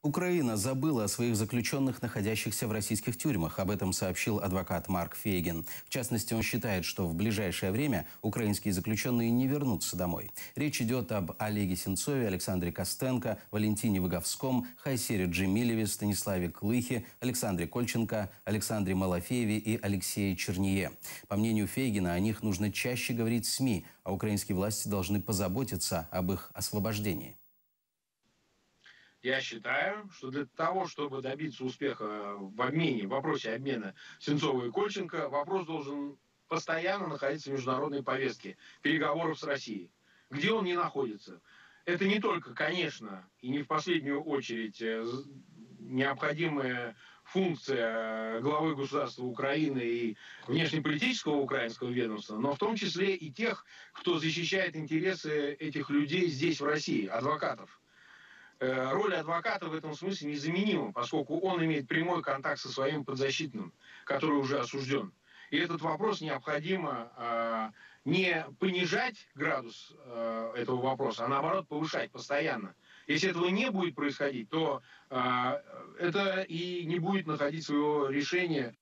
Украина забыла о своих заключенных, находящихся в российских тюрьмах. Об этом сообщил адвокат Марк Фейгин. В частности, он считает, что в ближайшее время украинские заключенные не вернутся домой. Речь идет об Олеге Сенцове, Александре Костенко, Валентине Выговском, Хайсере Джемилеве, Станиславе Клыхе, Александре Кольченко, Александре Малафееве и Алексее Черние. По мнению Фейгина, о них нужно чаще говорить в СМИ, а украинские власти должны позаботиться об их освобождении. Я считаю, что для того, чтобы добиться успеха в обмене, в вопросе обмена Сенцова и Кольченко, вопрос должен постоянно находиться в международной повестке переговоров с Россией. Где он не находится? Это не только, конечно, и не в последнюю очередь необходимая функция главы государства Украины и внешнеполитического украинского ведомства, но в том числе и тех, кто защищает интересы этих людей здесь, в России, адвокатов. Роль адвоката в этом смысле незаменима, поскольку он имеет прямой контакт со своим подзащитным, который уже осужден. И этот вопрос необходимо не понижать градус этого вопроса, а наоборот повышать постоянно. Если этого не будет происходить, то это и не будет находить своего решения